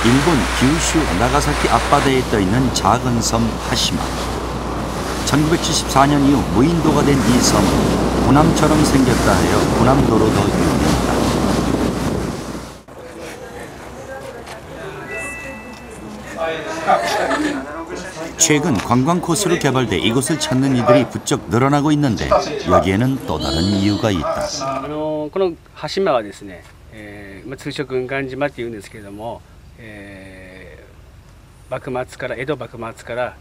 일본 규슈 나가사키 앞바다에 떠있는 작은 섬 하시마. 1974년 이후 무인도가 된 이 섬은 군함처럼 생겼다 하여 군함도로도 유명하다. 최근 관광 코스로 개발돼 이곳을 찾는 이들이 부쩍 늘어나고 있는데 여기에는 또 다른 이유가 있다. この羽島はですね、通称軍艦島っていうんですけれども、幕末から江戸幕末から、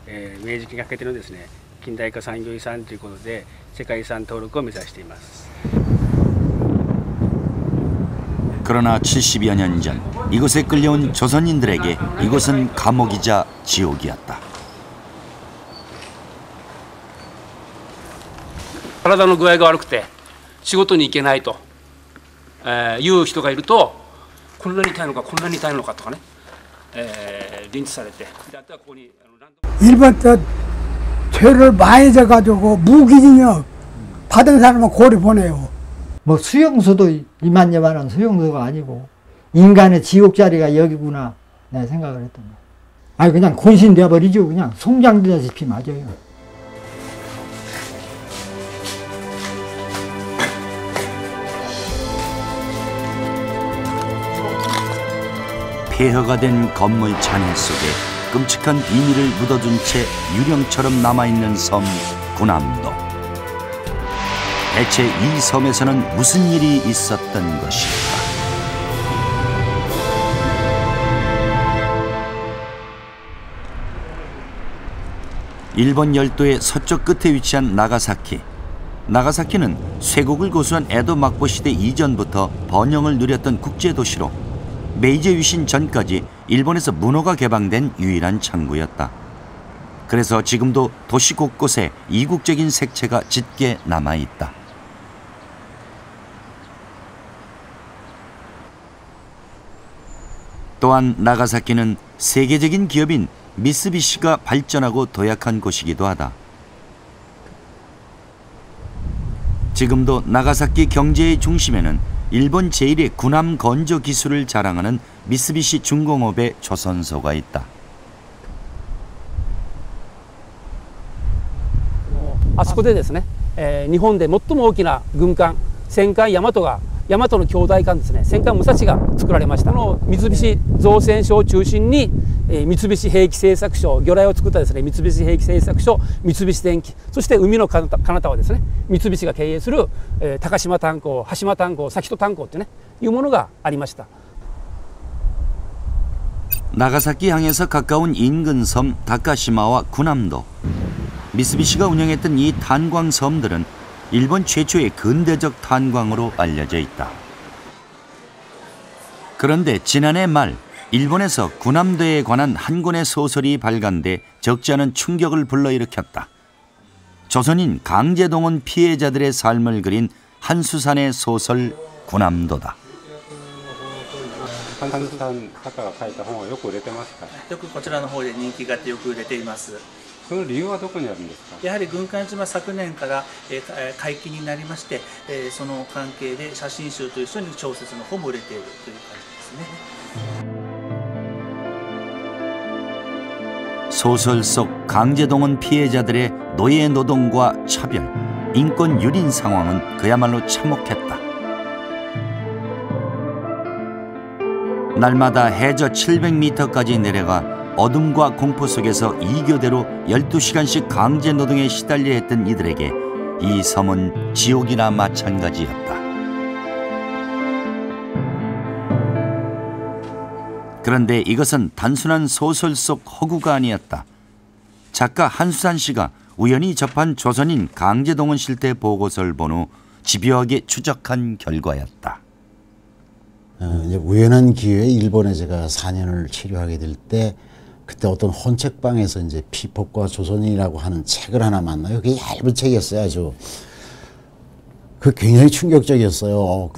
明治期にかけてのですね近代化産業遺産ということで世界遺産登録を目指しています。 그러나 70여 년 전 이곳에 끌려온 조선인들에게 이곳은 감옥이자 지옥이었다. 体の具合が悪くて仕事に行けないと、いう人がいるとこんなに痛いのかこんなに痛いのかとかね、リンチされて、あとはここに일본 때 죄를 많이 져가지고 무기징역 받은 사람은 고리 보내요. 뭐 수용소도 이만저만한 수용소가 아니고 인간의 지옥 자리가 여기구나 내가 생각을 했던 거야. 아니 그냥 곤신되어 버리죠. 그냥 송장되다시피 맞아요. 폐허가 된 건물 잔해 속에 끔찍한 비밀을 묻어둔 채 유령처럼 남아있는 섬 군함도. 대체 이 섬에서는 무슨 일이 있었던 것일까? 일본 열도의 서쪽 끝에 위치한 나가사키. 나가사키는 쇠국을 고수한 에도 막부 시대 이전부터 번영을 누렸던 국제도시로 메이지 유신 전까지 일본에서 문호가 개방된 유일한 창구였다. 그래서 지금도 도시 곳곳에 이국적인 색채가 짙게 남아있다. 또한 나가사키는 세계적인 기업인 미쓰비시가 발전하고 도약한 곳이기도 하다. 지금도 나가사키 경제의 중심에는 일본 제1의 군함 건조 기술을 자랑하는 미쓰비시 중공업의 조선소가 있다. あそこでですね、日本で最も大きな軍艦戦艦大和が大和の兄弟艦ですね戦艦武蔵が作られました。三菱造船所を中心に三菱兵器製作所魚雷を作ったですね三菱兵器製作所三菱電機そして海の彼方はですね三菱が経営する高島炭鉱羽島炭鉱崎戸炭鉱ってねいうものがありました。 나가사키 항에서 가까운 인근 섬 다카시마와 군함도. 미쓰비시가 운영했던 이 탄광 섬들은 일본 최초의 근대적 탄광으로 알려져 있다. 그런데 지난해 말 일본에서 군함대에 관한 한 권의 소설이 발간돼 적지 않은 충격을 불러일으켰다. 조선인 강제동원 피해자들의 삶을 그린 한수산의 소설 군함도다. 한수산 작가가 書いた本はよく売れてますか？よくこちらの方で人気があってよく売れています。その理由はどこにあるんですか？やはり軍艦島昨年から解禁になりまして、その関係で写真集と一緒に小説の方も売れているという感じですね。 소설 속 강제동원 피해자들의 노예 노동과 차별, 인권 유린 상황은 그야말로 참혹했다. 날마다 해저 700m까지 내려가 어둠과 공포 속에서 이교대로 12시간씩 강제 노동에 시달려 했던 이들에게 이 섬은 지옥이나 마찬가지였다. 그런데 이것은 단순한 소설 속 허구가 아니었다. 작가 한수산 씨가 우연히 접한 조선인 강제동원 실태 보고서를 본 후 집요하게 추적한 결과였다. 이제 우연한 기회에 일본에 제가 4년을 체류하게 될 때 그때 어떤 혼책방에서 이제 피폭과 조선인이라고 하는 책을 하나 만나요. 그게 얇은 책이었어요. 아주. 그 굉장히 충격적이었어요.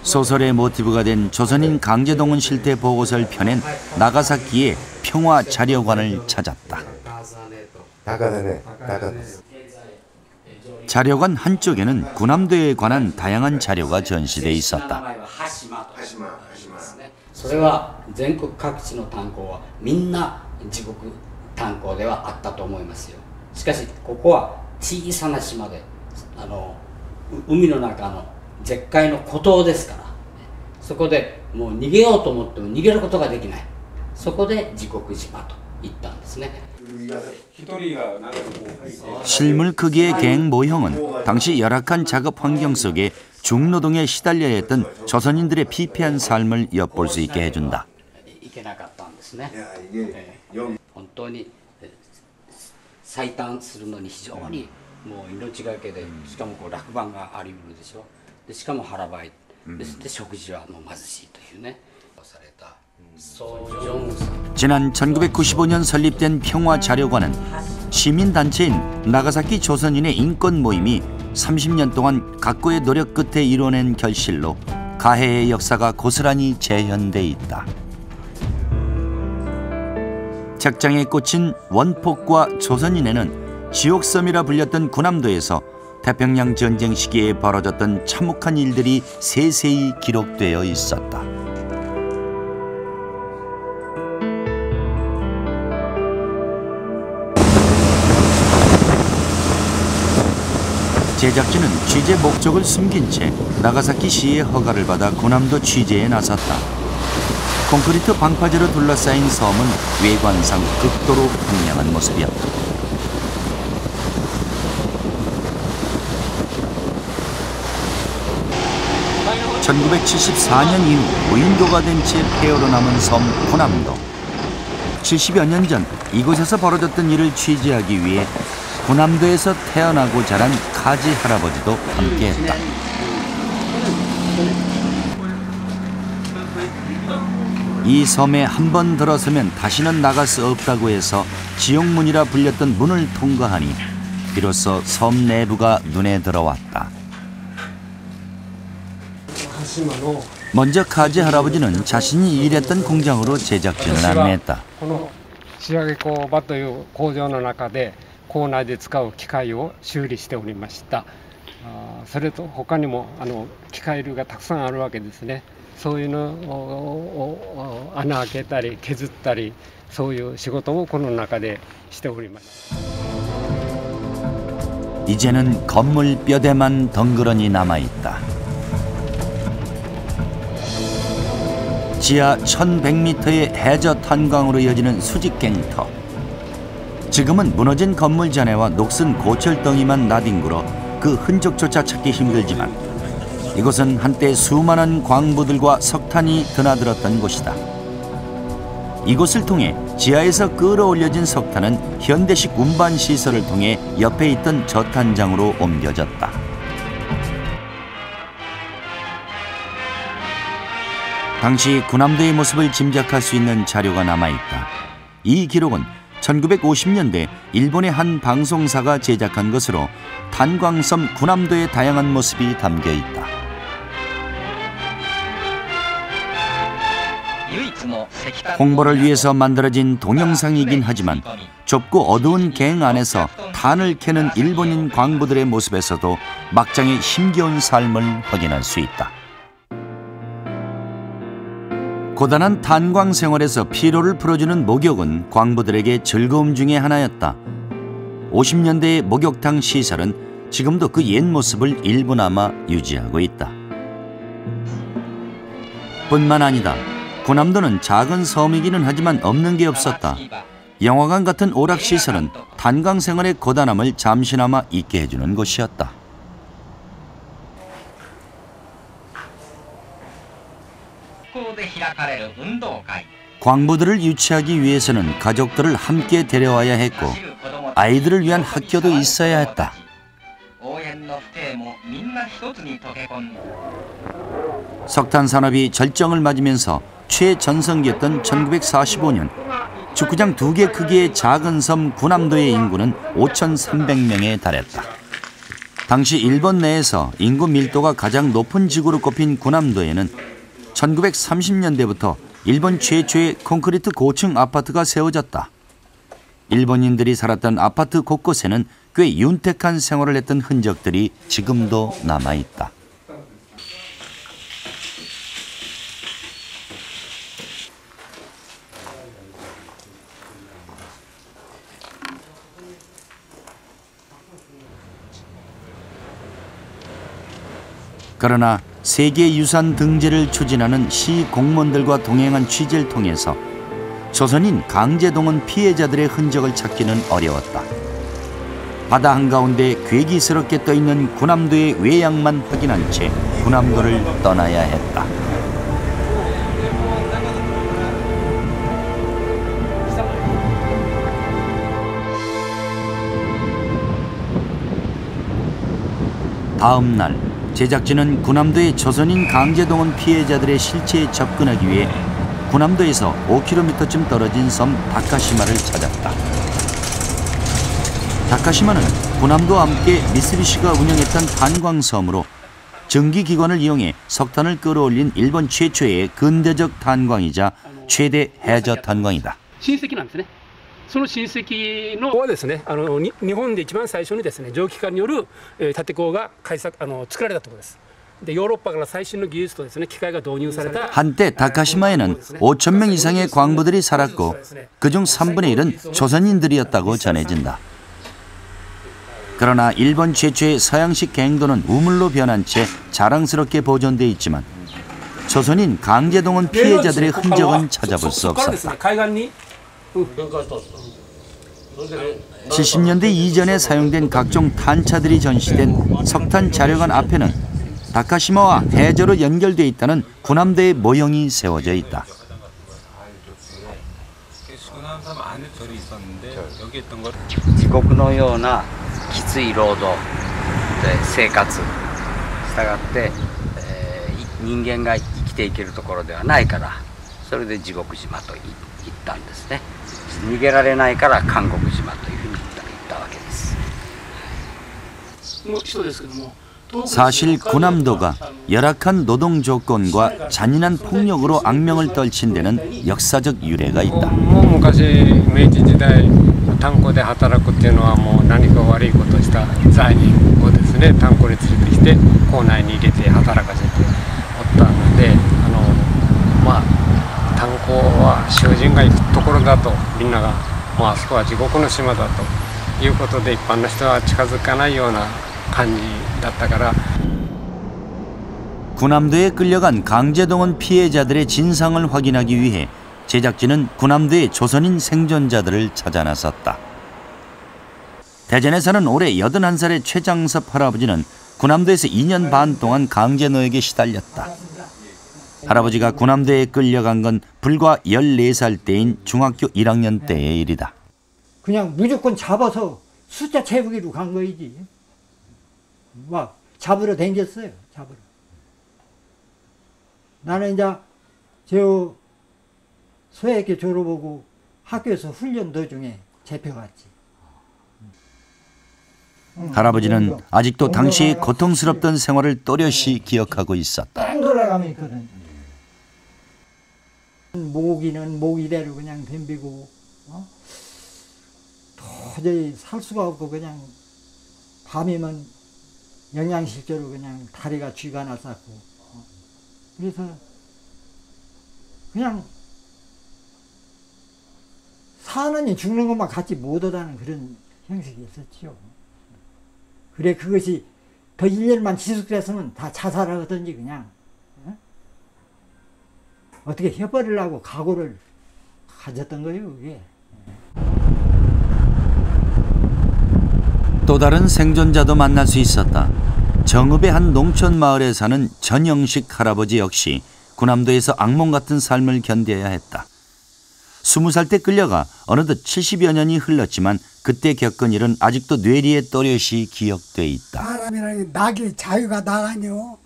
소설의 모티브가 된 조선인 강제동원 실태 보고서를 펴낸 나가사키의 평화 자료관을 찾았다. 자료관 한쪽에는 군함도에 관한 다양한 자료가 전시돼 있었다. それは全国各地の炭鉱はみんな自国炭鉱ではあったと思いますよ。しかしここは小さな島で海の中の絶海の孤島ですから、そこでもう逃げようと思っても逃げることができない。そこで自国島と言ったんですね。 실물 크기의 갱 모형은 당시 열악한 작업 환경 속에 중노동에 시달려야 했던 조선인들의 피폐한 삶을 엿볼 수 있게 해준다. 本当に最短するのに非常にもう命がけで、しかもこう落盤があり得るでしょ。でしかも腹ばいで食事はもう貧しいというね。 지난 1995년 설립된 평화자료관은 시민단체인 나가사키 조선인의 인권 모임이 30년 동안 각고의 노력 끝에 이뤄낸 결실로 가해의 역사가 고스란히 재현돼 있다. 책장에 꽂힌 원폭과 조선인에는 지옥섬이라 불렸던 군함도에서 태평양 전쟁 시기에 벌어졌던 참혹한 일들이 세세히 기록되어 있었다. 제작진은 취재 목적을 숨긴 채 나가사키 시의 허가를 받아 군함도 취재에 나섰다. 콘크리트 방파제로 둘러싸인 섬은 외관상 극도로 황량한 모습이었다. (1974년) 이후 무인도가 된 채 폐허로 남은 섬 군함도. 70여 년 전 이곳에서 벌어졌던 일을 취재하기 위해 군함도에서 태어나고 자란 카지 할아버지도 함께했다. 이 섬에 한 번 들어서면 다시는 나갈 수 없다고 해서 지옥문이라 불렸던 문을 통과하니 비로소 섬 내부가 눈에 들어왔다. 먼저 카지 할아버지는 자신이 일했던 공장으로 제작진을 안내했다. 仕上げ工場という工場の中で校内で使う機械を修理しておりました。それと他にも機械類がたくさんあるわけですね。そういうのを穴開けたり削ったり、そういう仕事もこの中でしております。 이제는 건물 뼈대만 덩그러니 남아있다. 지하 1100m의 해저 탄광으로 이어지는 수직갱터. 지금은 무너진 건물 잔해와 녹슨 고철덩이만 나뒹굴어 그 흔적조차 찾기 힘들지만 이곳은 한때 수많은 광부들과 석탄이 드나들었던 곳이다. 이곳을 통해 지하에서 끌어올려진 석탄은 현대식 운반 시설을 통해 옆에 있던 저탄장으로 옮겨졌다. 당시 군함도의 모습을 짐작할 수 있는 자료가 남아있다. 이 기록은 1950년대 일본의 한 방송사가 제작한 것으로 탄광섬 군함도의 다양한 모습이 담겨있다. 홍보를 위해서 만들어진 동영상이긴 하지만 좁고 어두운 갱 안에서 탄을 캐는 일본인 광부들의 모습에서도 막장의 힘겨운 삶을 확인할 수 있다. 고단한 탄광 생활에서 피로를 풀어주는 목욕은 광부들에게 즐거움 중의 하나였다. 50년대의 목욕탕 시설은 지금도 그 옛 모습을 일부나마 유지하고 있다. 뿐만 아니다. 군함도는 작은 섬이기는 하지만 없는 게 없었다. 영화관 같은 오락시설은 탄광 생활의 고단함을 잠시나마 잊게 해주는 곳이었다. 광부들을 유치하기 위해서는 가족들을 함께 데려와야 했고 아이들을 위한 학교도 있어야 했다. 석탄 산업이 절정을 맞으면서 최전성기였던 1945년 축구장 2개 크기의 작은 섬 군함도의 인구는 5,300명에 달했다. 당시 일본 내에서 인구 밀도가 가장 높은 지구로 꼽힌 군함도에는 1930년대부터 일본 최초의 콘크리트 고층 아파트가 세워졌다. 일본인들이 살았던 아파트 곳곳에는 꽤 윤택한 생활을 했던 흔적들이 지금도 남아있다. 그러나 세계유산 등재를 추진하는 시 공무원들과 동행한 취재를 통해서 조선인 강제동원 피해자들의 흔적을 찾기는 어려웠다. 바다 한가운데 괴기스럽게 떠있는 군함도의 외양만 확인한 채 군함도를 떠나야 했다. 다음 날 제작진은 군함도의 조선인 강제동원 피해자들의 실체에 접근하기 위해 군함도에서 5km쯤 떨어진 섬 다카시마를 찾았다. 다카시마는 군함도와 함께 미쓰비시가 운영했던 탄광섬으로 전기기관을 이용해 석탄을 끌어올린 일본 최초의 근대적 탄광이자 최대 해저 탄광이다. 親戚なんですね。その親戚のはですね、日本で一番最初にですね、蒸気機関による立て坑が作られたところです。で、ヨーロッパから最新の技術とですね、機械が導入された。 한때 다카시마에는 5,000명 이상의 광부들이 살았고 그중 3분의 1은 조선인들이었다고 전해진다. 그러나 일본 최초의 서양식 갱도는 우물로 변한 채 자랑스럽게 보존돼 있지만 조선인 강제동원 피해자들의 흔적은 찾아볼 수 없었다. 70년대 이전에 사용된 각종 탄차들이 전시된 석탄 자료관 앞에는 다카시마와 해저로 연결돼 있다는 군함대의 모형이 세워져 있다. 지옥의ようなきつい労働で生活したがって人間が生きていけるところではないからそれで地獄島と言ったんですね。逃げられないから韓国島というふうに言ったわけです。 사실 군함도가 열악한 노동 조건과 잔인한 폭력으로 악명을 떨친 데는 역사적 유래가 있다. 昔明治時代炭鉱で働くっていうのはもう何か悪いことした罪人をですね炭鉱に連れてきて構内に入れて働かせておったのでまあ炭鉱は囚人が行くところだとみんながもうあそこは地獄の島だということで一般の人は近づかないような感じだったから 군함도에 끌려간 강제동원 피해자들의 진상을 확인하기 위해 제작진은 군함도의 조선인 생존자들을 찾아 나섰다. 대전에 사는 올해 81살의 최장섭 할아버지는 군함도에서 2년 반 동안 강제노역에 시달렸다. 할아버지가 군함도에 끌려간 건 불과 14살 때인 중학교 1학년 때의 일이다. 그냥 무조건 잡아서 숫자 채우기로 간 거이지. 막 잡으러 댕겼어요. 잡으러. 나는 이제 저 소외학교 졸업하고 학교에서 훈련 도중에 잡혀갔지. 할아버지는 아직도 당시의 고통스럽던 생활을 또렷이 기억하고 있었다. 뺑 돌아가면 있거든. 모기는 모기대로 그냥 덤비고 도저히 살 수가 없고 그냥 밤이면 영양실조로 그냥 다리가 쥐가 났었고 그래서 그냥 사느니 죽는 것만 같이 못하다는 그런 형식이 있었죠. 그래 그것이 더 1년만 지속됐으면 다 자살하거든지 그냥 어떻게 해버리려고 각오를 가졌던 거예요 그게. 또 다른 생존자도 만날 수 있었다. 정읍의 한 농촌 마을에 사는 전영식 할아버지 역시 군함도에서 악몽 같은 삶을 견뎌야 했다. 20살 때 끌려가 어느덧 70여 년이 흘렀지만 그때 겪은 일은 아직도 뇌리에 또렷이 기억돼 있다. 사람이라는 게 낙에 자유가 나가뇨.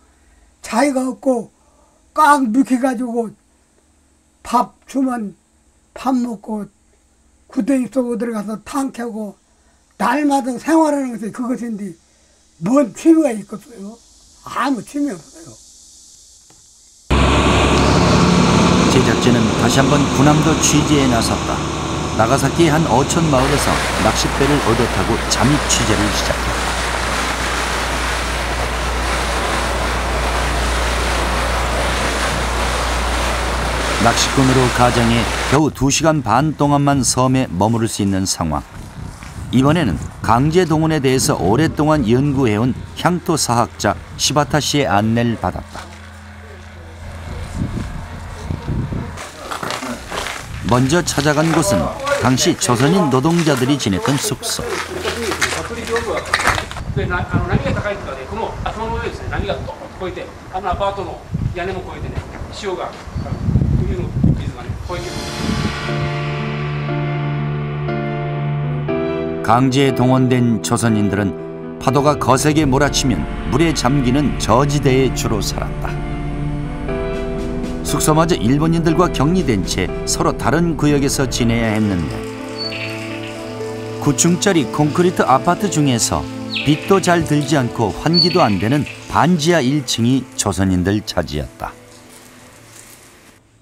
자유가 없고 꽉 묶여가지고 밥 주면 밥 먹고 구덩이 속으로 들어가서 탕 켜고 날마다 생활하는 것이 그것인데 뭔 취미가 있겠어요? 아무 취미 없어요. 제작진은 다시 한번 군함도 취재에 나섰다. 나가사키의 한 어촌 마을에서 낚싯배를 얻어 타고 잠입 취재를 시작했다. 낚시꾼으로 가정해 겨우 2시간 반 동안만 섬에 머무를 수 있는 상황. 이번에는 강제 동원에 대해서 오랫동안 연구해온 향토 사학자 시바타 씨의 안내를 받았다. 먼저 찾아간 곳은 당시 조선인 노동자들이 지냈던 숙소. 강제에 동원된 조선인들은 파도가 거세게 몰아치면 물에 잠기는 저지대에 주로 살았다. 숙소마저 일본인들과 격리된 채 서로 다른 구역에서 지내야 했는데 9층짜리 콘크리트 아파트 중에서 빛도 잘 들지 않고 환기도 안 되는 반지하 1층이 조선인들 차지였다.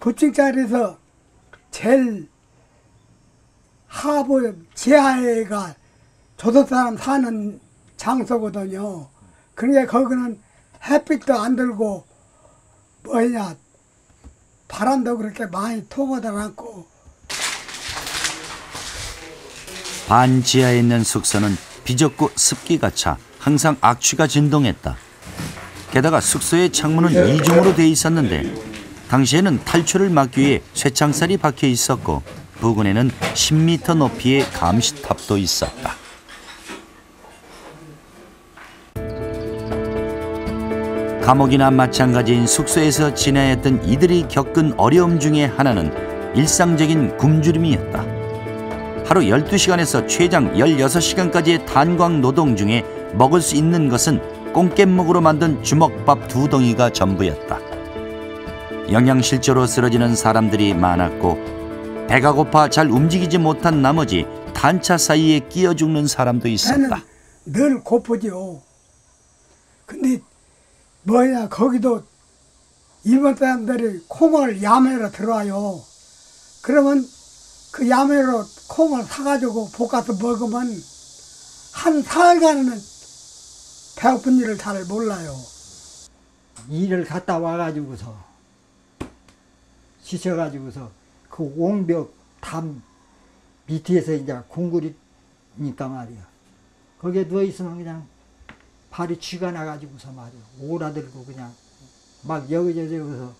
9층짜리에서 제일 하부 지하에가 조선 사람 사는 장소거든요. 그러니까 거기는 햇빛도 안 들고 바람도 그렇게 많이 통하지 않고. 반지하에 있는 숙소는 비좁고 습기가 차 항상 악취가 진동했다. 게다가 숙소의 창문은 이중으로 돼 있었는데 당시에는 탈출을 막기 위해 쇠창살이 박혀 있었고 부근에는 10m 높이의 감시탑도 있었다. 감옥이나 마찬가지인 숙소에서 지내야 했던 이들이 겪은 어려움 중에 하나는 일상적인 굶주림이었다. 하루 12시간에서 최장 16시간까지의 탄광 노동 중에 먹을 수 있는 것은 꽁깻묵으로 만든 주먹밥 2덩이가 전부였다. 영양실조로 쓰러지는 사람들이 많았고 배가 고파 잘 움직이지 못한 나머지 탄차 사이에 끼어 죽는 사람도 있었다. 늘 고프죠. 근데 거기도 일본 사람들이 콩을 야매로 들어와요. 그러면 그 야매로 콩을 사가지고 볶아서 먹으면 한 사흘간은 배고픈 일을 잘 몰라요. 일을 갔다 와가지고서 지쳐가지고서 그 옹벽 담 밑에서 이제 공구리니까 말이야. 거기에 누워있으면 그냥 발이 쥐가 나가지고서 말이야. 오라들고 그냥 막 여기저기서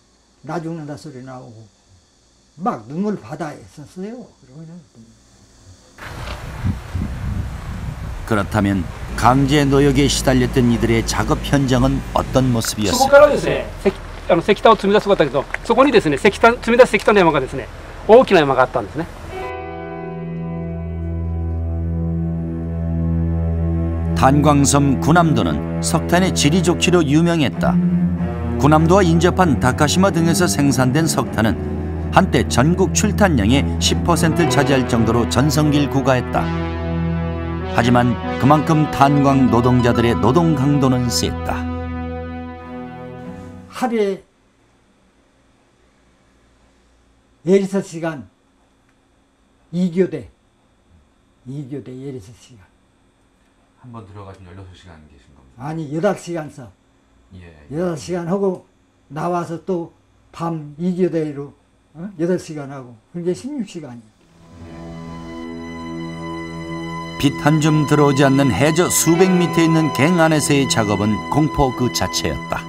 나 죽는다 소리 나오고 막 눈물 바다에 있었어요. 그렇다면 강제 노역에 시달렸던 이들의 작업 현장은 어떤 모습이었을까? そこからですね、石炭を積み出すところだったけど、そこにですね、積み出す石炭の山がですね、大きな山があったんですね。 탄광섬 구남도는 석탄의 질이 좋기로 유명했다. 구남도와 인접한 다카시마 등에서 생산된 석탄은 한때 전국 출탄량의 10%를 차지할 정도로 전성기를 구가했다. 하지만 그만큼 탄광 노동자들의 노동 강도는 셌다. 하루에 16시간 2교대 16시간. 한 번 들어가시면 16시간 계신 겁니다. 아니 8시간 써. 예. 8시간 하고 나와서 또 밤 2교대로 8시간 하고 그게 16시간이에요. 빛 한 줌 들어오지 않는 해저 수백 미터 있는 갱 안에서의 작업은 공포 그 자체였다.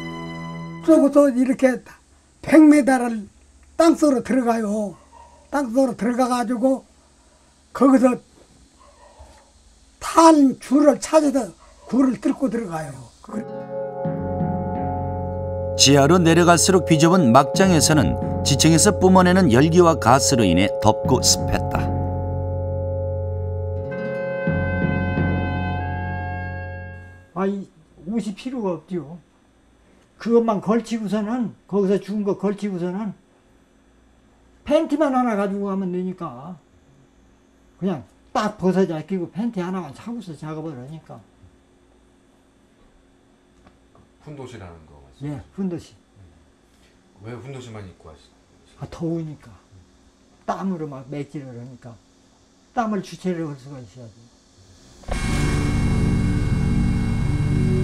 쏘고서 이렇게 100m를 땅속으로 들어가요. 땅속으로 들어가가지고 거기서 탄 줄을 찾아서 굴을 뚫고 들어가요. 지하로 내려갈수록 비좁은 막장에서는 지층에서 뿜어내는 열기와 가스로 인해 덥고 습했다. 아이 옷이 필요가 없죠. 그것만 걸치고서는 거기서 준 거 걸치고서는 팬티만 하나 가지고 가면 되니까 그냥 딱 벗어져 끼고 팬티 하나만 차고서 작업을 하니까. 훈도시라는 거 맞죠? 예, 훈도시. 왜 훈도시만 입고 하시죠? 더우니까 땀으로 막 맥질을 하니까 땀을 주체를 할 수가 있어야 돼요.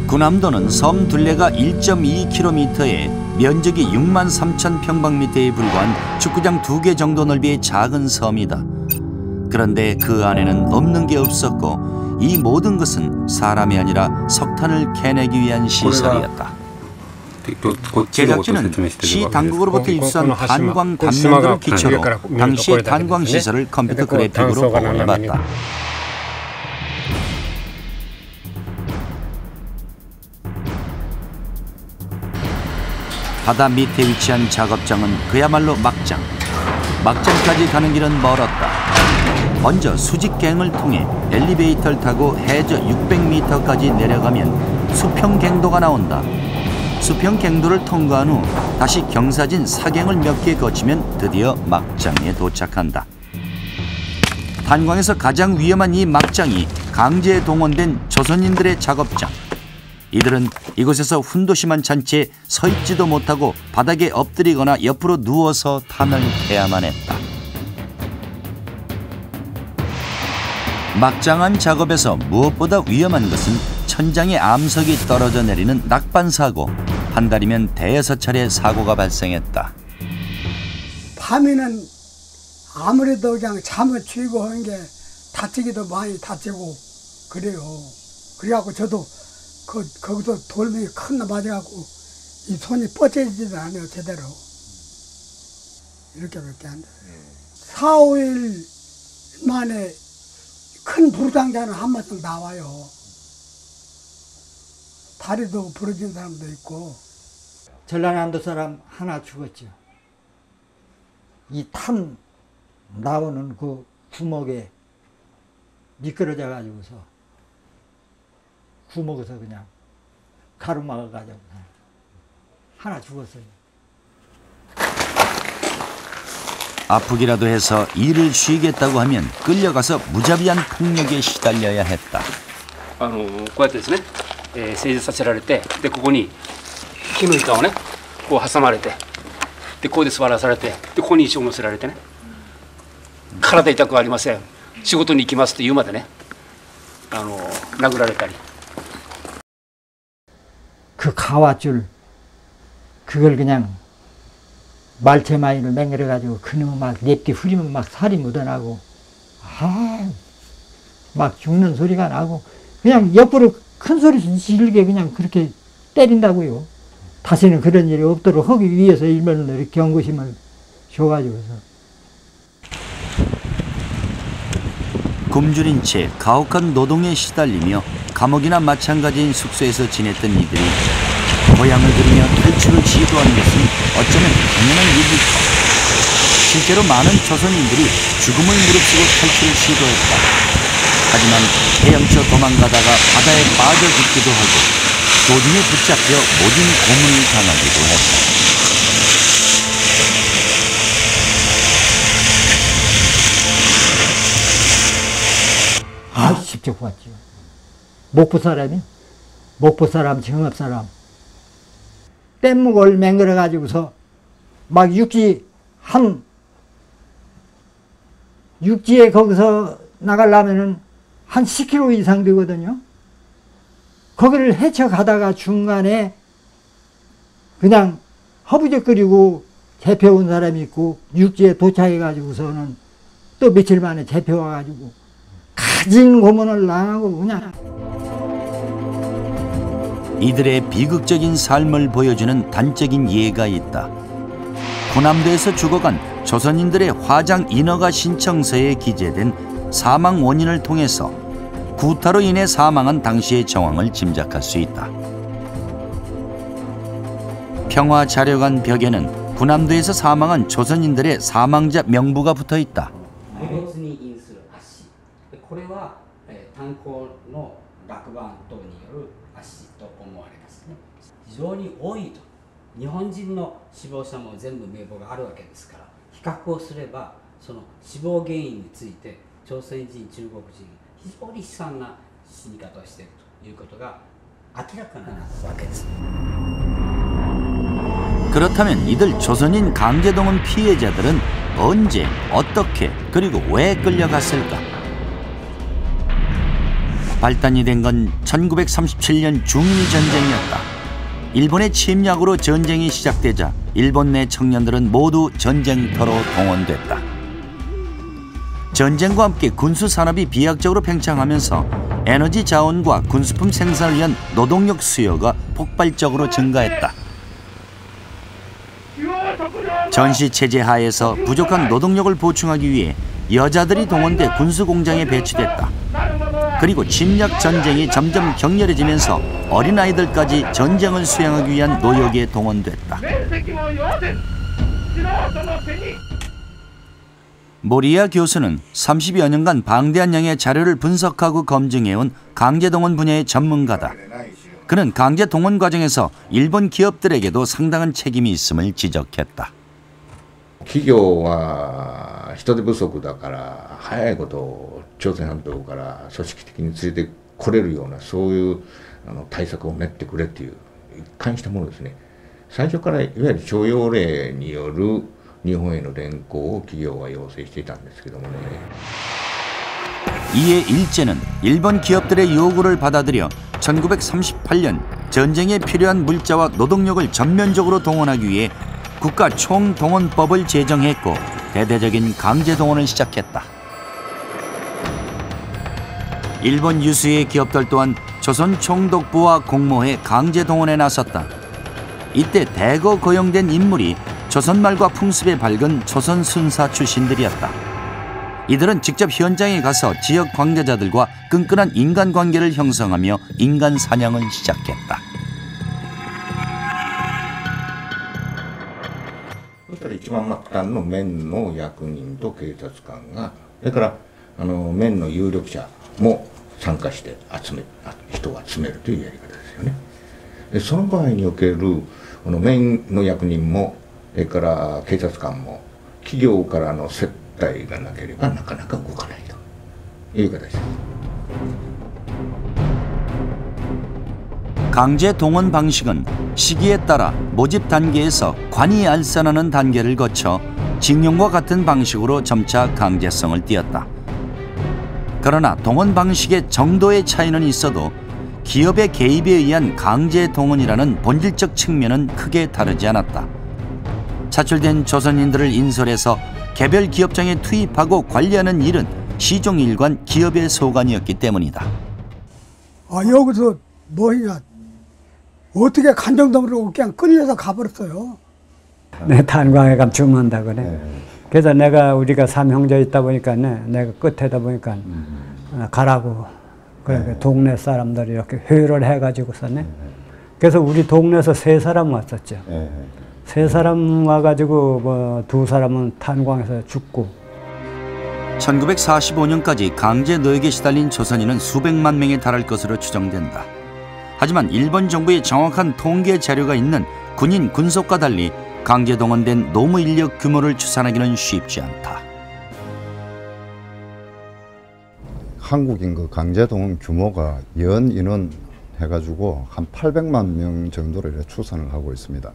군함도는 섬 둘레가 1.2km에 면적이 6만 3천 평방미터에 불과한 축구장 2개 정도 넓이의 작은 섬이다. 그런데 그 안에는 없는 게 없었고 이 모든 것은 사람이 아니라 석탄을 캐내기 위한 시설이었다. 제작진은 시 당국으로부터 입수한 탄광 단면들을 기초로 당시의 탄광 시설을 컴퓨터 그래픽으로 복원해봤다. 바다 밑에 위치한 작업장은 그야말로 막장. 막장까지 가는 길은 멀었다. 먼저 수직갱을 통해 엘리베이터를 타고 해저 600m까지 내려가면 수평갱도가 나온다. 수평갱도를 통과한 후 다시 경사진 사갱을 몇 개 거치면 드디어 막장에 도착한다. 탄광에서 가장 위험한 이 막장이 강제에 동원된 조선인들의 작업장. 이들은 이곳에서 훈도심한 잔치에 서 있지도 못하고 바닥에 엎드리거나 옆으로 누워서 탄을 캐야만 했다. 막장안 작업에서 무엇보다 위험한 것은 천장에 암석이 떨어져 내리는 낙반 사고. 한 달이면 대여섯 차례 사고가 발생했다. 밤에는 아무래도 그냥 잠을 쉬고 하는 게 다치기도 많이 다치고 그래요. 그래갖고 저도 거기서 돌멩이 큰 거 맞아갖고 이 손이 뻗쳐지지도 않아요, 제대로. 이렇게밖에 안 돼요. 4, 5일 만에 큰 부상자는 한 번씩 나와요. 다리도 부러진 사람도 있고. 전라남도 사람 하나 죽었죠. 이 탄 나오는 그 구멍에 미끄러져 가지고서 구멍에서 그냥 가로막아 가지고 하나 죽었어요. 아프기라도 해서 일을 쉬겠다고 하면 끌려가서 무자비한 폭력에 시달려야 했다. こうやってですね、整列させられて、でここに木の板をねこう挟まれて、でここで座らされて、でここに石を乗せられてね、体痛くありません、仕事に行きますって言うまでね、殴られたり。 그 가와줄 그걸 그냥 말채마이를 맹글어 가지고 그놈 막 냅기 흐리면 막 살이 묻어나고 막 죽는 소리가 나고 그냥 옆으로 큰 소리 지르게 그냥 그렇게 때린다고요. 다시는 그런 일이 없도록 하기 위해서 일면을 이렇게 경고심을 줘가지고서. 굶주린 채 가혹한 노동에 시달리며 감옥이나 마찬가지인 숙소에서 지냈던 이들이 고향을 들이며 탈출을 시도하는 것은 어쩌면 당연한 일일까. 실제로 많은 조선인들이 죽음을 무릅쓰고 탈출을 시도했다. 하지만 헤엄쳐 도망가다가 바다에 빠져 죽기도 하고 도중에 붙잡혀 모진 고문을 당하기도 했다. 직접 봤죠. 목포 사람이, 목포 사람, 정읍 사람, 뗏목을 맹글어 가지고서 막 육지에 거기서 나가려면은 한 10km 이상 되거든요. 거기를 헤쳐 가다가 중간에 그냥 허부적거리고 잡혀온 사람이 있고 육지에 도착해 가지고서는 또 며칠 만에 잡혀와 가지고 가진 고문을 당하고 그냥. 이들의 비극적인 삶을 보여주는 단적인 예가 있다. 군함도에서 죽어간 조선인들의 화장 인허가 신청서에 기재된 사망 원인을 통해서 구타로 인해 사망한 당시의 정황을 짐작할 수 있다. 평화자료관 벽에는 군함도에서 사망한 조선인들의 사망자 명부가 붙어 있다. これは炭鉱の落盤等による圧死と思われますね。非常に多いと。日本人の死亡者も全部名簿があるわけですから、比較をすればその死亡原因について朝鮮人、中国人非常に悲惨な死に方をしているということが明らかなわけです。 그렇다면 이들 조선인 강제동원 피해자들은 언제, 어떻게, 그리고 왜 끌려갔을까? 발단이 된 건 1937년 중일 전쟁이었다. 일본의 침략으로 전쟁이 시작되자 일본 내 청년들은 모두 전쟁터로 동원됐다. 전쟁과 함께 군수 산업이 비약적으로 팽창하면서 에너지 자원과 군수품 생산을 위한 노동력 수요가 폭발적으로 증가했다. 전시 체제 하에서 부족한 노동력을 보충하기 위해 여자들이 동원돼 군수 공장에 배치됐다. 그리고 침략 전쟁이 점점 격렬해지면서 어린아이들까지 전쟁을 수행하기 위한 노역에 동원됐다. 모리야 교수는 30여 년간 방대한 양의 자료를 분석하고 검증해온 강제동원 분야의 전문가다. 그는 강제동원 과정에서 일본 기업들에게도 상당한 책임이 있음을 지적했다. 企業は人手不足だから早いこと朝鮮半島から組織的に連れてこれるようなそういう対策を練ってくれっていう一貫したものですね。最初からいわゆる徴用令による日本への連行を企業は要請していたんですけどもね。 이에 일제는 일본 기업들의 요구를 받아들여 1938년 전쟁에 필요한 물자와 노동력을 전면적으로 동원하기 위해 국가 총동원법을 제정했고 대대적인 강제동원을 시작했다. 일본 유수의 기업들 또한 조선 총독부와 공모해 강제동원에 나섰다. 이때 대거 고용된 인물이 조선말과 풍습에 밝은 조선 순사 출신들이었다. 이들은 직접 현장에 가서 지역 관계자들과 끈끈한 인간관계를 형성하며 인간 사냥을 시작했다. 一番末端の面の役人と警察官が、それから面の有力者も参加して人を集めるというやり方ですよね。でその場合におけるこの面の役人もそれから警察官も企業からの接待がなければなかなか動かないという形です。 강제 동원 방식은 시기에 따라 모집 단계에서 관이 알선하는 단계를 거쳐 징용과 같은 방식으로 점차 강제성을 띠었다. 그러나 동원 방식의 정도의 차이는 있어도 기업의 개입에 의한 강제 동원이라는 본질적 측면은 크게 다르지 않았다. 차출된 조선인들을 인솔해서 개별 기업장에 투입하고 관리하는 일은 시종일관 기업의 소관이었기 때문이다. 여기서 뭐냐? 어떻게 간정동으로 그냥 끌려서 가버렸어요. 내 탄광에 가면 죽는다 그래. 그래서 우리가 삼형제 있다 보니까 내가 끝에다 보니까 가라고. 그래 동네 사람들이 이렇게 회의를 해가지고서네. 그래서 우리 동네에서 3사람 왔었죠. 3사람 와가지고 뭐 2사람은 탄광에서 죽고. 1945년까지 강제 노역에 시달린 조선인은 수백만 명에 달할 것으로 추정된다. 하지만 일본 정부의 정확한 통계 자료가 있는 군인 군속과 달리 강제 동원된 노무 인력 규모를 추산하기는 쉽지 않다. 한국인 그 강제 동원 규모가 연 인원 해가지고 한 800만 명 정도로 추산을 하고 있습니다.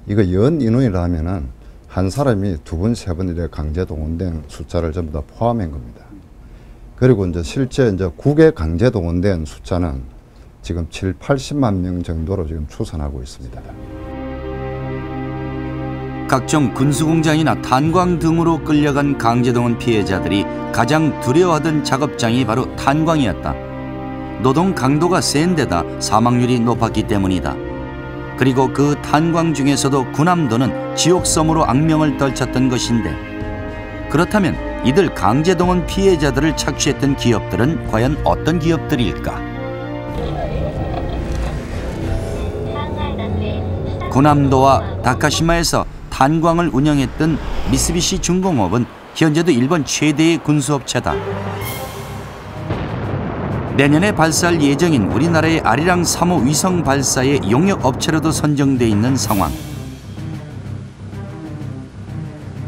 이거 연 인원이라면은 한 사람이 2번, 3번 이렇게 강제 동원된 숫자를 전부 다 포함한 겁니다. 그리고 이제 실제 국외 강제 동원된 숫자는 지금 7, 80만 명 정도로 지금 추산하고 있습니다. 각종 군수공장이나 탄광 등으로 끌려간 강제동원 피해자들이 가장 두려워하던 작업장이 바로 탄광이었다. 노동 강도가 센 데다 사망률이 높았기 때문이다. 그리고 그 탄광 중에서도 군함도는 지옥섬으로 악명을 떨쳤던 것인데, 그렇다면 이들 강제동원 피해자들을 착취했던 기업들은 과연 어떤 기업들일까? 군함도와 다카시마에서 탄광을 운영했던 미쓰비시 중공업은 현재도 일본 최대의 군수업체다. 내년에 발사할 예정인 우리나라의 아리랑 3호 위성 발사의 용역업체로도 선정돼 있는 상황.